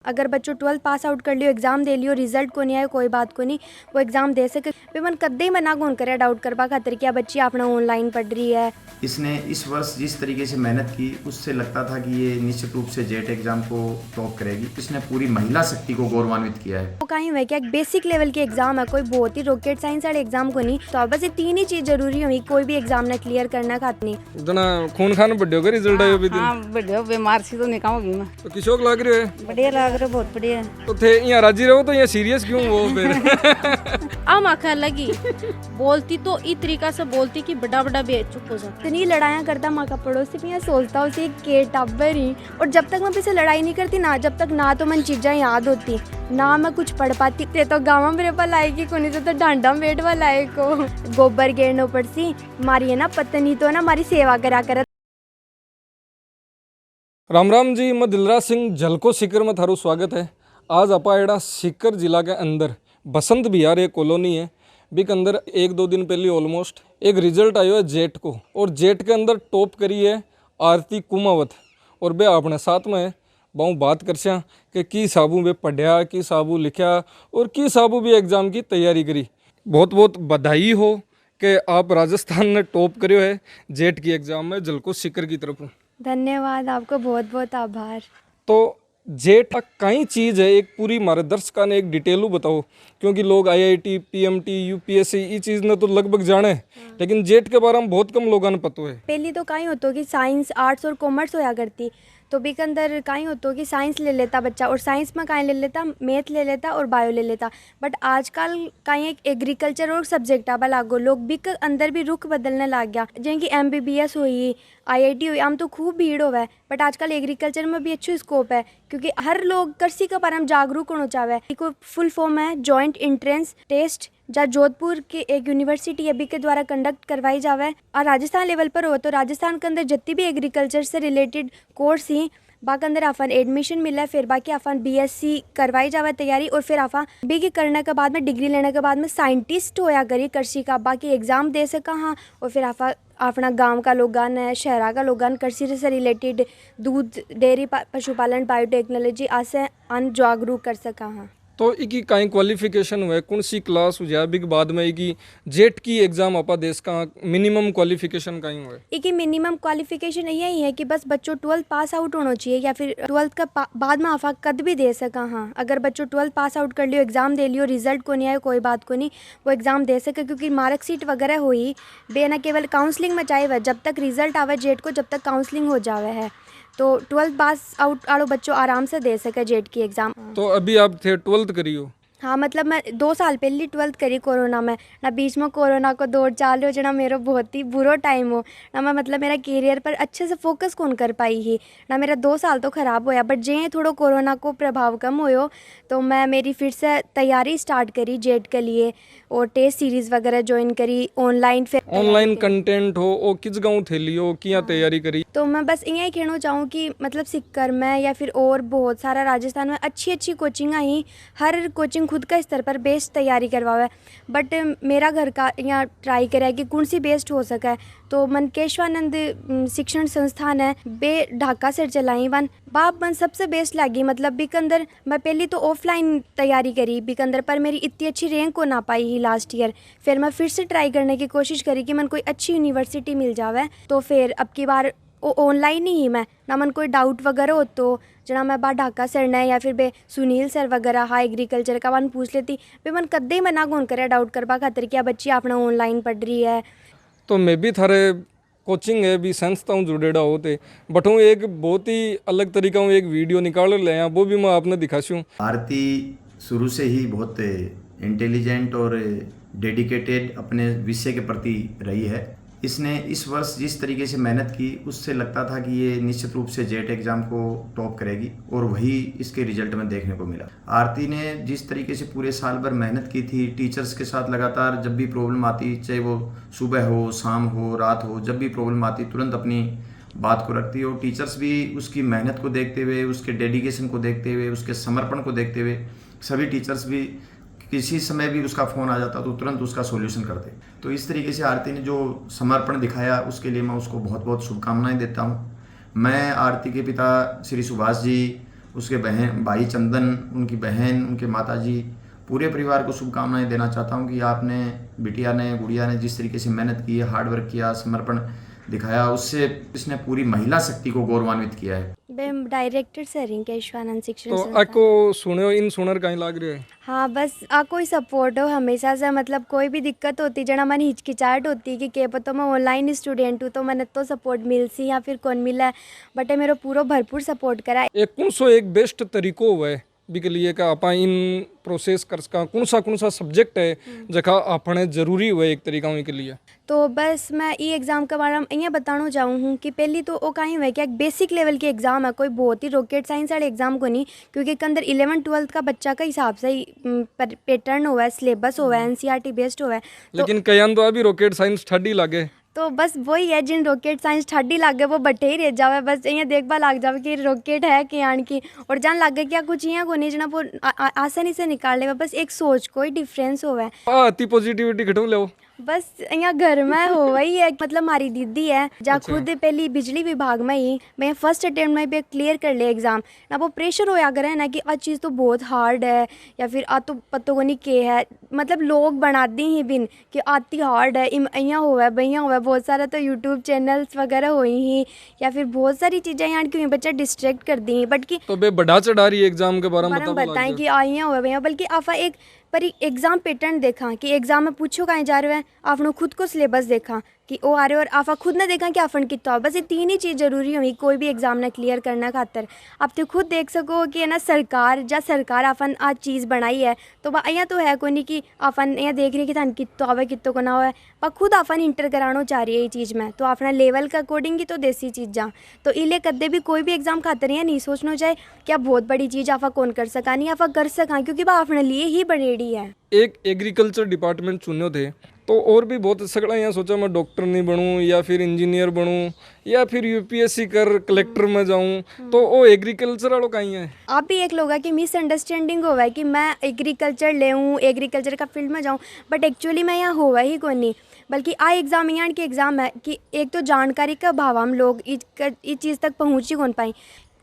अगर बच्चों 12th pass out कर लियो, एग्जाम दे लियो, रिजल्ट को नहीं आए कोई बात को नहीं, वो एग्जाम दे सके। पे मन कदे ही मना कौन करे डाउट करवा खातिर क्या बच्ची अपना ऑनलाइन पढ़ रही है। इसने इस वर्ष जिस तरीके से मेहनत की उससे लगता था कि ये निश्चित रूप से जेट एग्जाम को टॉप करेगी। इसने पूरी महिला शक्ति को गौरवान्वित किया है। वो कहीं हुआ क्या एक बेसिक लेवल के एग्जाम है, कोई बहुत ही रॉकेट साइंस वाले एग्जाम को नहीं। तो बस ये 3 ही चीज जरूरी हुई कोई भी एग्जाम ना क्लियर करना खातिर नहीं। इतना खून खान बढ़ियो का रिजल्ट आयो भी दिन। हां बढ़ियो, बीमार सी तो निकाल होगी मैं। तो किशोक लाग रहे है? बढ़िया लाग रहा, बहुत बढ़िया। तो थे यहाँ राजी रहो तो यहाँ सीरियस क्यों वो फिर? आ माखा लगी बोलती तो इस तरीका से बोलती कि बड़ा बड़ा बेच चुप हो जाता। इतनी लड़ाइयाँ करता माँ का पड़ोसी भी यहाँ सोचता उसे के टब्बर ही। और जब तक मैं पीछे लड़ाई नहीं करती ना, जब तक ना तो मन चीज़ें याद होती ना मैं कुछ पढ़ पाती। ते तो गाँव मेरे पास लाएगी कोनी तो डांडा बेट वाला लाए को गोबर गेड़नो पड़सी मारी है ना पत्नी तो ना हमारी सेवा करा कर। राम राम जी, मैं दिलराज सिंह झलको सीकर में थारू स्वागत है। आज आपा एड़ा सीकर जिला के अंदर बसंत विहार एक कॉलोनी है, बीक अंदर 1-2 दिन पहले ऑलमोस्ट एक रिजल्ट आयो है जेट को, और जेट के अंदर टॉप करी है आरती कुमावत। और बे अपने साथ में है बहु बात करसा कि की साबू वे पढ़िया, की साबू लिखा और की साबू भी एग्जाम की तैयारी करी। बहुत बहुत बधाई हो कि आप राजस्थान ने टॉप करियो है जेट की एग्जाम में झलको सीकर की तरफ। धन्यवाद, आपको बहुत बहुत आभार। तो जेट कई चीज़ है, एक पूरी हमारे दर्शकों ने एक डिटेलू बताओ, क्योंकि लोग आईआईटी, पीएमटी, यूपीएससी ये चीज़ ने तो लगभग जाने, लेकिन जेट के बारे में बहुत कम लोगों ने पता है। पहली तो कहीं होतो कि साइंस, आर्ट्स और कॉमर्स होया करती, तो भी के अंदर कहीं होतो कि साइंस ले लेता बच्चा, और साइंस में कहीं ले लेता, मैथ ले लेता और बायो ले लेता। बट आजकल कहीं एक एग्रीकल्चर और सब्जेक्ट आबा लागो, लोग भी के अंदर भी रुख बदलने लग गया। जैसे कि MBBS हुई, IIT हुई, आम तो खूब भीड़ होवे, बट आजकल एग्रीकल्चर में भी अच्छी स्कोप है, क्योंकि हर लोग कृषि के बारे में जागरूक होना चाहे। को फुल फॉर्म है जॉइंट एंट्रेंस टेस्ट, जहाँ जोधपुर के एक यूनिवर्सिटी अभी के द्वारा कंडक्ट करवाई जावे। और राजस्थान लेवल पर हो तो राजस्थान के अंदर जितनी भी एग्रीकल्चर से रिलेटेड कोर्स ही बाकी अंदर अपन एडमिशन मिला है, फिर बाकी अपन BSc करवाई जावे तैयारी, और फिर अपन BE करने के बाद में डिग्री लेने के बाद में साइंटिस्ट होया करी कृषि का, बाकी एग्जाम दे सका हाँ। और फिर अपन अपना गांव का लोगान है, शहरा का लोगान कृषि से रिलेटेड दूध, डेयरी, पशुपालन, बायोटेक्नोलॉजी आसे अन जागरूक कर सका हाँ। तो इकी कहीं क्वालिफिकेशन हुए कौन सी क्लास हो जाए बिग बाद में इकी जेट की एग्जाम आपा देश का मिनिमम क्वालिफिकेशन कहीं हुए? इकी मिनिमम क्वालिफिकेशन यही है कि बस बच्चों 12th पास आउट होना चाहिए, या फिर 12th का बाद में आफा कद भी दे सका हाँ। अगर बच्चों 12th पास आउट कर लियो, एग्जाम दे लियो, रिजल्ट को नहीं आए कोई बात को नहीं, वो एग्जाम दे सके। क्योंकि मार्कशीट वगैरह हुई बे ना केवल काउंसलिंग में चाहिए, जब तक रिजल्ट आवे जेट को, जब तक काउंसलिंग हो जावे है, तो 12th पास आउट आलो बच्चों आराम से दे सके जेट की एग्जाम। तो अभी आप थे 12th करियो? हाँ, मतलब मैं 2 साल पहले 12th करी कोरोना में ना, बीच में कोरोना को दौर चाल हो जना मेरा बहुत ही बुरा टाइम हो ना। मैं मतलब मेरा करियर पर अच्छे से फोकस कौन कर पाई ही ना, मेरा 2 साल तो ख़राब होया। बट जे थोड़ा कोरोना को प्रभाव कम होयो तो मैं मेरी फिर से तैयारी स्टार्ट करी जेट के लिए, और टेस्ट सीरीज़ वगैरह ज्वाइन करी ऑनलाइन। फिर ऑनलाइन कंटेंट हो ओ किस गाँव थे लियो किया तैयारी करी? तो मैं बस यही कहना चाहूँ कि मतलब सीकर में या फिर और बहुत सारा राजस्थान में अच्छी अच्छी कोचिंग आई, हर कोचिंग खुद का स्तर पर बेस्ट तैयारी करवावे। बट मेरा घर का यहाँ ट्राई करा कि कौन सी बेस्ट हो सका, तो मनकेश्वानंद शिक्षण संस्थान है बे ढाका से चलाई वन बाप मन सबसे बेस्ट लगी। मतलब बिकंदर मैं पहली तो ऑफलाइन तैयारी करी बिकंदर, पर मेरी इतनी अच्छी रैंक को ना पाई ही लास्ट ईयर। फिर मैं फिर से ट्राई करने की कोशिश करी कि मन कोई अच्छी यूनिवर्सिटी मिल जावे, तो फिर अब की बार ऑनलाइन ही मैं ना मन कोई डाउट वगैरह हो तो जना मैं बा ढाका सर ने या फिर बे सुनील सर वगैरह हाँ एग्रीकल्चर का वन पूछ लेती, बे मन कदे ही मना कौन करे डाउट करवा खातिर क्या बच्ची अपना ऑनलाइन पढ़ रही है। तो मैं भी थारे कोचिंग है भी संस्थाओं जुड़ेड़ा होते बट हूँ एक बहुत ही अलग तरीका हूँ एक वीडियो निकाल ले यहाँ, वो भी मैं आपने दिखाशूँ। आरती शुरू से ही बहुत इंटेलिजेंट और डेडिकेटेड अपने विषय के प्रति रही है। इसने इस वर्ष जिस तरीके से मेहनत की उससे लगता था कि ये निश्चित रूप से जेट एग्ज़ाम को टॉप करेगी, और वही इसके रिजल्ट में देखने को मिला। आरती ने जिस तरीके से पूरे साल भर मेहनत की थी, टीचर्स के साथ लगातार जब भी प्रॉब्लम आती, चाहे वो सुबह हो, शाम हो, रात हो, जब भी प्रॉब्लम आती तुरंत अपनी बात को रखती है। और टीचर्स भी उसकी मेहनत को देखते हुए, उसके डेडिकेशन को देखते हुए, उसके समर्पण को देखते हुए सभी टीचर्स भी किसी समय भी उसका फ़ोन आ जाता तो तुरंत उसका सॉल्यूशन करते। तो इस तरीके से आरती ने जो समर्पण दिखाया उसके लिए मैं उसको बहुत बहुत शुभकामनाएं देता हूं। मैं आरती के पिता श्री सुभाष जी, उसके बहन भाई चंदन, उनकी बहन, उनके माताजी, पूरे परिवार को शुभकामनाएं देना चाहता हूं कि आपने, बिटिया ने, गुड़िया ने जिस तरीके से मेहनत की है, हार्ड वर्क किया, समर्पण दिखाया, उससे इसने पूरी महिला शक्ति को गौरवान्वित किया है। मैं डायरेक्टर सर हैं केशवानंद शिक्षण तो संस्थान। आपको सुनो इन सुनर कहीं लाग रहे है? हाँ बस कोई सपोर्ट हो हमेशा से, मतलब कोई भी दिक्कत होती जना मन हिचकिचाहट होती कि के पता मैं ऑनलाइन स्टूडेंट हूँ तो मैंने तो सपोर्ट मिल सी या फिर कौन मिला है, बट मेरे पूरा भरपूर सपोर्ट करा। एक कौन सो एक बेस्ट तरीको हुआ है बी के लिए का आपा इन प्रोसेस कर सका, कौन सा सब्जेक्ट है जका आपने जरूरी हुआ एक तरीका के लिए? तो बस मैं ई एग्ज़ाम के बारे में ये बताना चाहूँ हूँ कि पहली तो वो कहीं हुआ कि एक बेसिक लेवल के एग्ज़ाम है, कोई बहुत ही रॉकेट साइंस वाले एग्ज़ाम को नहीं, क्योंकि एक अंदर 11th-12th का बच्चा का हिसाब से ही पैटर्न हुआ है, सिलेबस हुआ है, NCERT बेस्ड हुआ है। लेकिन कयान तो अभी रॉकेट साइंस ठंडी लगे, तो बस वही है जिन रॉकेट साइंस ठाडी लागे वो बटे ही रह जावे, बस ये देखबा लाग जावे कि रॉकेट है कि आन की, और जान लागे क्या कुछ यहाँ को नहीं जना वो आसानी से निकाल लेवा, बस एक सोच कोई डिफरेंस होवे। अति पॉजिटिविटी घटू ले बस यहाँ घर में हो वही है, मतलब हमारी दीदी है जा खुद पहली बिजली विभाग में ही मैं फर्स्ट अटेम्प्ट में भी क्लियर कर ले एग्ज़ाम ना, वो प्रेशर होया करे ना कि आ चीज़ तो बहुत हार्ड है या फिर आ तो पतो को नहीं के है, मतलब लोग बना दी ही बिन कि आती हार्ड है, यहाँ हुआ भैया हुआ, बहुत सारा तो यूट्यूब चैनल्स वगैरह हुई ही या फिर बहुत सारी चीज़ें यहाँ क्यों बच्चा डिस्ट्रैक्ट कर दी, बट कि तो बे बढ़ा चढ़ा रही एग्जाम के बारे में बताएं कि आइया हुआ भैया, बल्कि आफा एक पर एग्ज़ाम पैटर्न देखा कि एग्ज़ाम में पूछो कहीं जा रहे हैं, आपने खुद को सिलेबस देखा कि ओ आ रहे हो और आफा खुद ने देखा कि आफन कितना, बस ये तीन ही चीज़ जरूरी हुई कोई भी एग्ज़ाम ना क्लियर करना खातर। आप तो खुद देख सको कि है ना सरकार आफन आज चीज़ बनाई है तो यहाँ तो है कोई नहीं कि आफन यहाँ देख रही है कि थान कितो आवे कितो को ना हो, पर खुद आफन इंटर कराना चाह रही है ये चीज़ में, तो अपना लेवल के अकॉर्डिंग ही तो देसी चीज़ा, तो इले कदे भी कोई भी एग्ज़ाम खातर यहाँ नहीं सोचना चाहे क्या बहुत बड़ी चीज़ आफा कौन कर सका, नहीं आफा कर सका क्योंकि वह अपने लिए ही बनेड़ी है। एक एग्रीकल्चर डिपार्टमेंट चुने थे तो और भी बहुत सगड़ा यहाँ सोचा मैं डॉक्टर नहीं बनूं या फिर इंजीनियर बनूं या फिर यूपीएससी कर कलेक्टर में जाऊं, तो वो एग्रीकल्चर वालों का ही है। आप भी एक लोग है कि मिसअंडरस्टैंडिंग होगा है कि मैं एग्रीकल्चर ले हूँ एग्रीकल्चर का फील्ड में जाऊँ, बट एक्चुअली मैं यहाँ होगा ही कोई नहीं, बल्कि आ एग्ज़ाम यहाँ के एग्ज़ाम है कि एक तो जानकारी का अभाव हम लोग इस चीज़ तक पहुँच ही कौन पाई।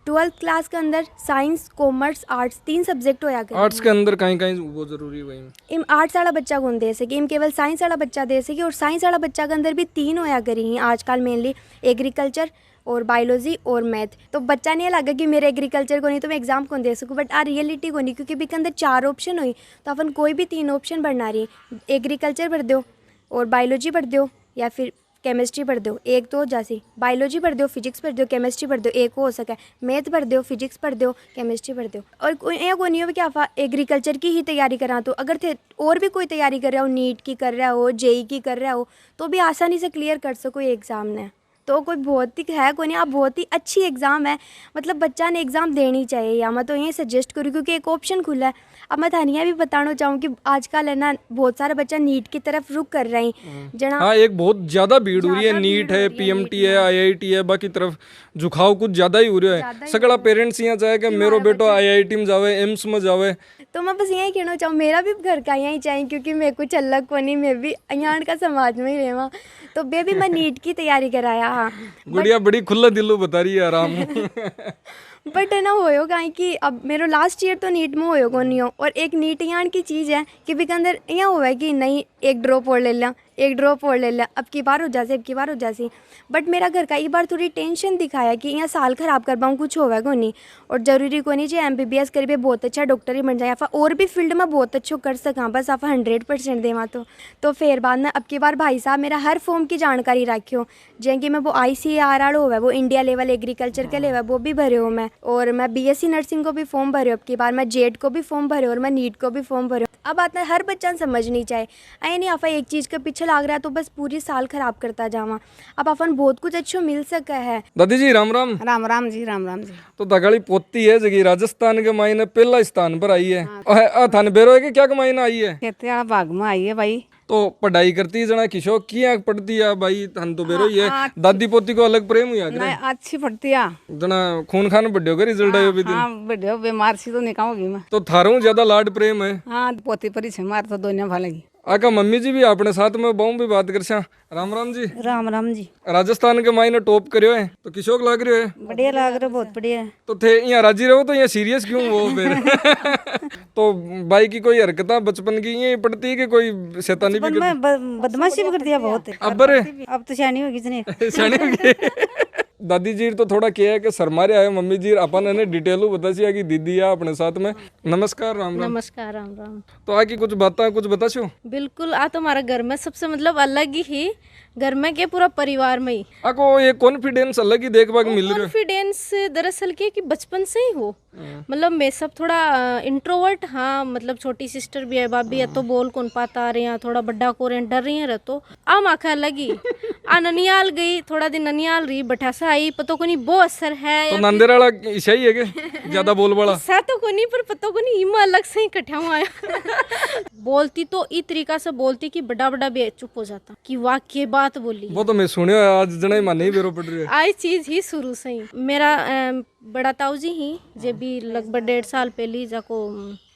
12th क्लास के अंदर साइंस कॉमर्स आर्ट्स 3 सब्जेक्ट होया करते हैं। आर्ट्स के अंदर कहीं कहीं वो जरूरी है इम आर्ट्स वाला बच्चा कौन दे सके, इम केवल साइंस वाला बच्चा दे सके, और साइंस वाला बच्चा के अंदर भी 3 होया करी हैं आजकल, मेनली एग्रीकल्चर और बायोलॉजी और मैथ। तो बच्चा नहीं लगा कि मेरे एग्रीकल्चर को नहीं तो मैं एग्जाम कौन दे सकूँ, बट आ रियलिटी को नहीं, क्योंकि भी के अंदर 4 ऑप्शन हुई तो अपन कोई भी 3 ऑप्शन बढ़ना रही, एग्रीकल्चर भर दो और बायोलॉजी भर दो या फिर केमिस्ट्री पढ़ दो, एक तो जैसे बायोलॉजी पढ़ दो, फिजिक्स पढ़ दो, केमिस्ट्री पढ़ दो, एक हो सके मैथ पढ़ दो, फिजिक्स पढ़ दो, केमिस्ट्री पढ़ दो, और यहाँ को नहीं हो कि आप एग्रीकल्चर की ही तैयारी करा, तो अगर थे और भी कोई तैयारी कर रहा हो, नीट की कर रहा हो, जेई की कर रहा हो, तो भी आसानी से क्लियर कर सको ये एग्ज़ाम ने। तो कोई बहुत ही है कोई नहीं, आप बहुत ही अच्छी एग्ज़ाम है, मतलब बच्चा ने एग्ज़ाम देनी चाहिए, या मैं तो यही सजेस्ट करूँ क्योंकि एक ऑप्शन खुला है। अब मैं थानिया भी बताना चाहूँ कि आजकल है ना बहुत सारे बच्चा नीट की तरफ रुक कर रहे हैं जना। हाँ, एक बहुत ज़्यादा भीड़ हो रही है, नीट है, पीएमटी है, आईआईटी है, बाकी तरफ झुकाव कुछ ज़्यादा ही हो रहा है। सगड़ा पेरेंट्स यहाँ चाहे कि मेरो बेटो आईआईटी में जावे, एम्स में जावे, तो मैं बस यही कहना चाहूँ मेरा भी घर का यही चाहिए, क्योंकि मैं कुछ अलग को नहीं, मैं भी यहाँ का समाज में ही रहवा, तो बेबी मैं नीट की तैयारी कराया। हाँ गुड़िया बड़ी खुला दिलो बता रही है आराम। बट है ना होयो कहीं कि अब मेरा लास्ट ईयर तो नीट में होयो को नहीं हो, और एक नीट यहाँ की चीज़ है कि भी के अंदर यहाँ हुआ है कि नहीं एक ड्रॉप और ले लिया, एक ड्रॉप और ले लिया, अब की बार हो जाती, अब की बार हो जाती, बट मेरा घर का ये बार थोड़ी टेंशन दिखाया कि यहाँ साल ख़राब कर पाऊँ, कुछ होगा को नहीं, और ज़रूरी को नहीं चाहिए MBBS करीब बहुत अच्छा डॉक्टर ही बन जाए, आप और भी फील्ड में बहुत अच्छो कर सका, बस आप 100% देवा तो फिर बाद में अब की बार भाई साहब मेरा हर फॉर्म की जानकारी रखियो, जैसे कि मैं वो ICAR हो वो इंडिया लेवल एग्रीकल्चर के लेवल वो भी भरे हो मैं, और मैं BSc नर्सिंग को भी फॉर्म भरे हो, अब की बार मैं जेड को भी फॉर्म भरे और मैं नीट को भी फॉर्म भरे। अब बात है हर बच्चा समझनी चाहिए, आई नहीं आफा एक चीज़ के पीछे लाग रहा है तो बस पूरी साल खराब करता जावा, अब अपन बहुत कुछ अच्छो मिल सका है। दादी जी राम राम। राम राम जी, राम राम जी। तो दगाड़ी पोती है जगह राजस्थान के मायने पहला स्थान पर आई है, थाने बेरो है कि क्या कमाई आई है? कहते हैं भाग में आई है भाई। तो पढ़ाई करती है जना किशो की आँख पड़ती है भाई, थान तो बेरो ही है, दादी पोती को अलग प्रेम हुआ नहीं अच्छी पड़ती है जना खून खान बढ़ियो का रिजल्ट आयो भी दिन। हाँ बढ़िया, बीमार सी तो निकाहोगी मैं। तो थारों ज्यादा लाड प्रेम है? हाँ पोती परी छे मार तो दोनों भालेगी। आका मम्मी जी भी अपने साथ में बहु भी बात कर सा। राम राम जी। राम राम जी। राजस्थान के मायने टॉप करियो है तो किशोक लाग रही है। बढ़िया लाग रहा, बहुत बढ़िया है। तो थे यहाँ राजी रहो तो यहाँ सीरियस क्यों वो फिर तो भाई की कोई हरकत बचपन की ये पड़ती है कि कोई शैतानी भी मैं बदमाशी भी कर दिया बहुत। अब बरे अब तो शानी होगी इतनी। सियाने हो गए। दादी जी तो थोड़ा क्या है कि शर्मा रहे आए, मम्मी जी अपन ने डिटेल बता सिया कि दीदी आ अपने साथ में। नमस्कार राम राम। नमस्कार राम राम। तो आकी कुछ बता छो। बिल्कुल आ तो हमारा घर में सबसे मतलब अलग ही घर में के पूरा परिवार में ही आको ये कॉन्फिडेंस अलग ही देखने को मिल रहा है। कॉन्फिडेंस दरअसल क्या कि बचपन से ही हो मतलब मैं सब थोड़ा इंट्रोवर्ट। हाँ मतलब छोटी सिस्टर भी है, भाभी है तो बोल कौन पाता रहे हैं, थोड़ा बड्डा को डर रही है तो आ माखा लगी आ ननियाल गई, थोड़ा दिन ननियाल रही बठासा आई, पता को नहीं वो असर है तो नांदेड़ वाला ईसाई है के ज्यादा बोल बड़ा सा तो को नहीं पर पता को नहीं इमा अलग से ही कट्ठा हुआ आया। बोलती तो इस तरीका से बोलती कि बड़ा बड़ा बे चुप हो जाता कि वाह के बात बोली। वो तो मैं सुनियो आज जना ही मान नहीं बेरो पड़ रही है। आई चीज ही शुरू से ही मेरा बड़ा ताऊ जी ही जे भी लगभग 1.5 साल पहले जाको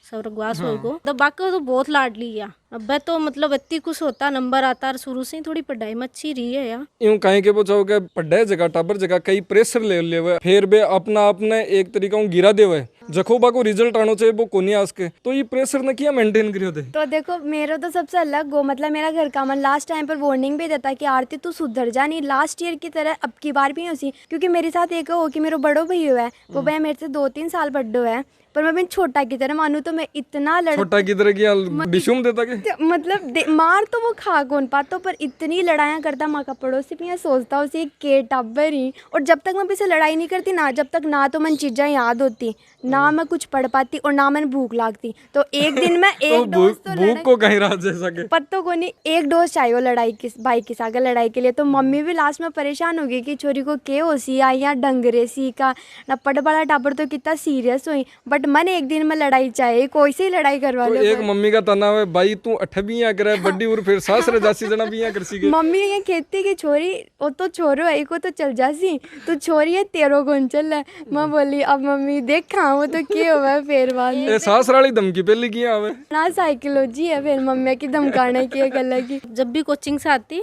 स्वर्गवास हो गो तो बाकी तो बहुत लाडली है। अब तो मतलब इतनी कुछ होता नंबर आता शुरू से ही थोड़ी पढ़ाई में अच्छी रही है यार। यूं कहीं के पूछो के पढ़ाई जगह टाबर जगह कई प्रेशर ले लेवे फिर बे अपना अपने एक तरीका गिरा देवे जखोबा को रिजल्ट आनो चाहिए वो कोनी आस के तो ये प्रेशर ने किया मेंटेन करियो थे। तो देखो मेरा तो सबसे अलग हो मतलब मेरा घर का मन लास्ट टाइम पर वार्निंग भी देता कि आरती तू सुधर जा, नहीं लास्ट ईयर की तरह अब की बार भी उसी। क्योंकि मेरे साथ एक हो कि मेरा बड़ो भैया है वो भैया मेरे से 2-3 साल बड्डो है पर मैं छोटा की तरह मानू तो मैं इतना छोटा की तरह की डिशुम देता के मतलब मार तो वो खा कौन पाता पर इतनी लड़ाइयाँ करता माँ का पड़ोसी भी सोचता उसे के टाबर ही। और जब तक मैं पीछे लड़ाई नहीं करती ना जब तक ना तो मन चीज़ें याद होती ना मैं कुछ पढ़ पाती और ना मैंने भूख लागती। तो एक दिन में एक डोज तो भूख को कहीं रात जैसा के पत्तों को नहीं एक डोज चाहिए लड़ाई किस भाई के साथ लड़ाई के लिए। तो मम्मी भी लास्ट में परेशान हो गई कि छोरी को के हो सी आई या डंगरे सी का ना पढ़ बड़ा टाबर तो कितना सीरियस हुई। बट मैंने एक दिन में लड़ाई चाहिए कोई सी लड़ाई करवा तो लो। एक मम्मी का तनाव है भाई तू 8 बिया करे बड्डी और फिर सास रे जासी जना बिया कर सी मम्मी ये कहती कि छोरी वो तो छोरो है को तो चल जासी तू छोरी है तेरो कौन चल है। मैं बोली अब मम्मी देख खाओ तो क्या हुआ फिर बाद में ए सास वाली धमकी पहले किया आवे ना साइकोलॉजी है फिर मम्मी की धमकाने की एक अलग ही। जब भी कोचिंग से आती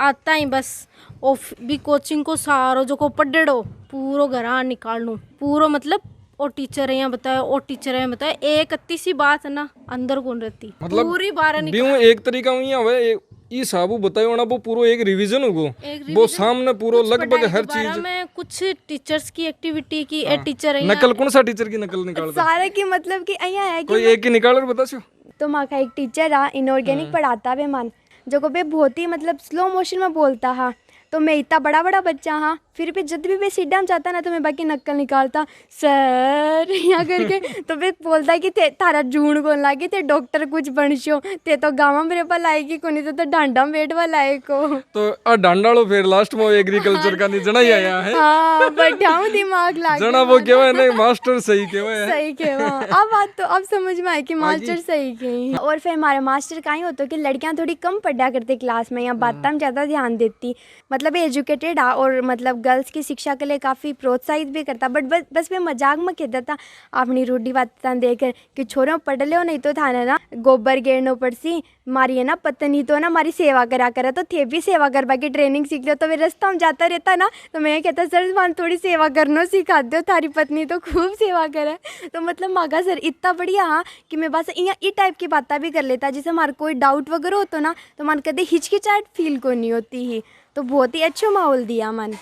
आता ही बस और भी कोचिंग को सारो जो को पढ़ो पूरो घर निकाल लूँ पूरो मतलब और टीचर यहाँ बताया और टीचर यहाँ बताया एक अत्ती सी बात है ना अंदर कौन रहती मतलब पूरी बारह भी एक तरीका हुई है ये साबू बतायो ना वो पूरो एक रिवीजन होगो वो सामने पूरो लगभग हर चीज में कुछ टीचर्स की एक्टिविटी की टीचर नकल कौन सा टीचर की नकल निकालता सारा की मतलब कि यहाँ है कि कोई एक की निकाल और बता छो। तो माँ का एक टीचर आ इनऑर्गेनिक पढ़ाता बे मान जो को बे बहुत ही मतलब स्लो मोशन में बोलता हा। तो मैं इतना बड़ा बड़ा बच्चा हाँ फिर भी जब भी मैं सीढ़ा में जाता ना तो मैं बाकी नक्कल निकालता सर यहाँ करके तो मैं बोलता कि तारा जून कौन लागे ते डॉक्टर कुछ बनशो ते तो गाँव में रेपा लाएगी कोनी तो डांडा में बैठवा लाए को तो आ डांडा लो फिर लास्ट में एग्रीकल्चर का नहीं जना ही आया है। हाँ बैठाऊँ दिमाग लागे जना वो केवा नहीं मास्टर सही केवा है सही केवा अब बात तो अब समझ में आई कि मास्टर सही कही। और फिर हमारे मास्टर कहीं होता कि लड़कियां थोड़ी कम पढ़ा करती क्लास में या बातों में ज़्यादा ध्यान देती मतलब एजुकेटेड आ और मतलब गर्ल्स की शिक्षा के लिए काफ़ी प्रोत्साहित भी करता। बट बस मैं मजाक में कहता था अपनी रूढ़ी बात देकर कि छोरों पढ़ लो नहीं तो था ना गोबर गेरनो पड़सी मारी है ना पत्नी तो ना हमारी सेवा करा करा तो थे भी सेवा करवा की ट्रेनिंग सीख लो। तो वे रास्ता में जाता रहता ना तो मैं कहता सर मान थोड़ी सेवा करना सिखा दो थारी पत्नी तो खूब सेवा करे। तो मतलब मागा सर इतना बढ़िया हाँ कि मैं बस यहाँ ई टाइप की बातें भी कर लेता जिससे हमारा कोई डाउट वगैरह होता ना तो मन कदे हिचकिचाहट फील को नहीं होती ही। तो बहुत ही अच्छा माहौल दिया मन।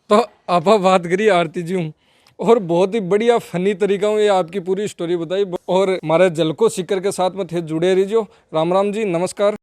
तो आप बात करिए आरती जी हूँ और बहुत ही बढ़िया फनी तरीका हूँ ये आपकी पूरी स्टोरी बताई और हमारे जलको सीकर के साथ में थे जुड़े रहिए। राम राम जी नमस्कार।